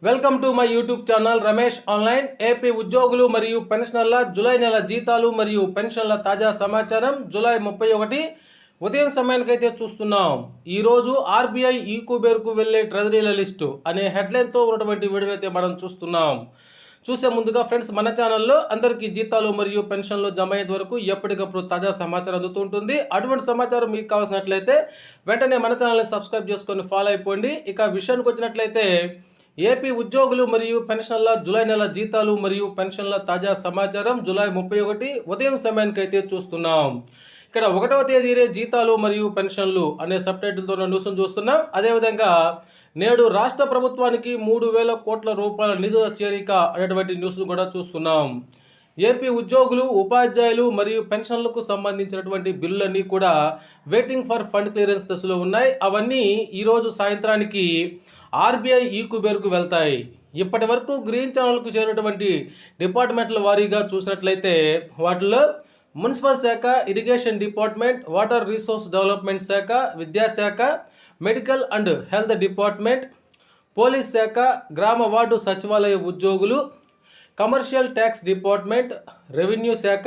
Welcome to my YouTube channel Ramesh online. AP ఉద్యోగులు మరియు పెన్షనర్ల July నెల జీతాలు మరియు పెన్షన్ల తాజా సమాచారం జూలై 31 ఉదయం సమయానికైతే చూస్తున్నాం. ఈరోజు ఆర్బీఐ ఈ కుబేర్కు వెళ్లే ట్రెజరీల లిస్టు అనే హెడ్లైన్తో ఉన్నటువంటి వీడియో అయితే మనం చూస్తున్నాం. చూసే ముందుగా ఫ్రెండ్స్, మన ఛానల్లో అందరికీ జీతాలు మరియు పెన్షన్లు జమ అయ్యేంత వరకు ఎప్పటికప్పుడు తాజా సమాచారం అందుతూ ఉంటుంది. అటువంటి సమాచారం మీకు కావాల్సినట్లయితే వెంటనే మన ఛానల్ని సబ్స్క్రైబ్ చేసుకొని ఫాలో అయిపోండి. ఇక విషయానికి వచ్చినట్లయితే ఏపీ ఉద్యోగులు మరియు పెన్షన్ల జూలై నెల జీతాలు మరియు పెన్షన్ల తాజా సమాచారం జూలై 31 ఉదయం సమయానికైతే చూస్తున్నాం. ఇక్కడ 1వ తేదీనే జీతాలు మరియు పెన్షన్లు అనే సబ్ టైటిల్తో న్యూస్ను చూస్తున్నాం. అదేవిధంగా నేడు రాష్ట్ర ప్రభుత్వానికి 3,000 కోట్ల రూపాయల నిధుల చేరిక అనేటువంటి న్యూస్ను కూడా చూస్తున్నాం. ఏపీ ఉద్యోగులు, ఉపాధ్యాయులు మరియు పెన్షన్లకు సంబంధించినటువంటి బిల్లులన్నీ కూడా వెయిటింగ్ ఫర్ ఫండ్ క్లియరెన్స్ దశలో ఉన్నాయి. అవన్నీ ఈరోజు సాయంత్రానికి ఆర్బీఐ ఈ కుబేర్కు వెళ్తాయి. ఇప్పటి వరకు గ్రీన్ ఛానల్కు చేరినటువంటి డిపార్ట్మెంట్ల వారీగా చూసినట్లయితే వాటిలో మున్సిపల్ శాఖ, irrigation department, water resource development శాఖ, విద్యాశాఖ, medical and health department, police శాఖ, గ్రామ వార్డు సచివాలయ ఉద్యోగులు, కమర్షియల్ ట్యాక్స్ డిపార్ట్మెంట్, రెవెన్యూ శాఖ,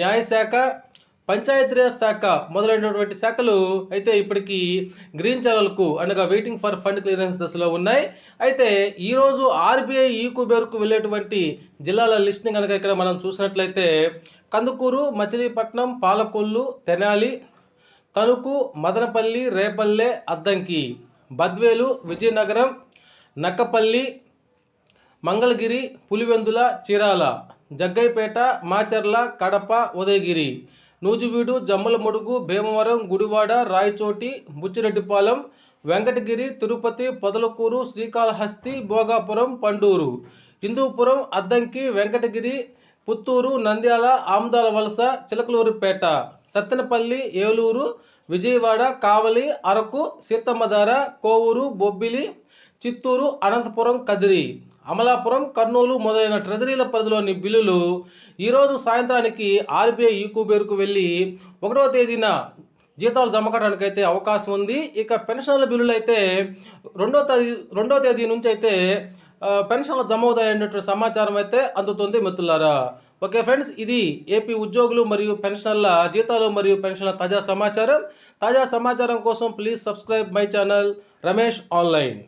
న్యాయశాఖ, పంచాయతీరాజ్ శాఖ మొదలైనటువంటి శాఖలు అయితే ఇప్పటికీ గ్రీన్ ఛానల్కు అనగా వెయిటింగ్ ఫర్ ఫండ్ క్లియరెన్స్ దశలో ఉన్నాయి. అయితే ఈరోజు ఆర్బీఐ ఈ కుబేర్కు వెళ్ళేటువంటి జిల్లాల లిస్ట్ని కనుక ఇక్కడ మనం చూసినట్లయితే కందుకూరు, మచిలీపట్నం, పాలకొల్లు, తెనాలి, తణుకు, మదనపల్లి, రేపల్లె, అద్దంకి, బద్వేలు, విజయనగరం, నక్కపల్లి, మంగళగిరి, పులివెందుల, చీరాల, జగ్గైపేట, మాచర్ల, కడప, ఉదయగిరి, నూజివీడు, జమ్మలమడుగు, భీమవరం, గుడివాడ, రాయచోటి, బుచ్చిరెడ్డిపాలెం, వెంకటగిరి, తిరుపతి, పొదలకూరు, శ్రీకాళహస్తి, భోగాపురం, పండూరు, హిందూపురం, అద్దంకి, వెంకటగిరి, పుత్తూరు, నంద్యాల, ఆమ్దాల వలస, చిలకలూరిపేట, సత్తెనపల్లి, ఏలూరు, విజయవాడ, కావలి, అరకు, సీతమ్మధార, కోవూరు, బొబ్బిలి, చిత్తూరు, అనంతపురం, కదిరి, అమలాపురం, కర్నూలు మొదలైన ట్రెజరీల పరిధిలోని బిల్లులు ఈరోజు సాయంత్రానికి ఆర్బీఐ ఈ కుబేర్కు వెళ్ళి 1వ తేదీన జీతాలు జమ కావడానికైతే అవకాశం ఉంది. ఇక పెన్షన్ల బిల్లులు అయితే 2వ తేదీ నుంచి అయితే పెన్షన్లు జమ అవుతాయనేటువంటి సమాచారం అయితే అందుతుంది మిత్రులారా. ఓకే ఫ్రెండ్స్, ఇది ఏపీ ఉద్యోగులు మరియు పెన్షన్ల జీతాలు మరియు పెన్షన్ల తాజా సమాచారం. తాజా సమాచారం కోసం please subscribe my channel Ramesh online.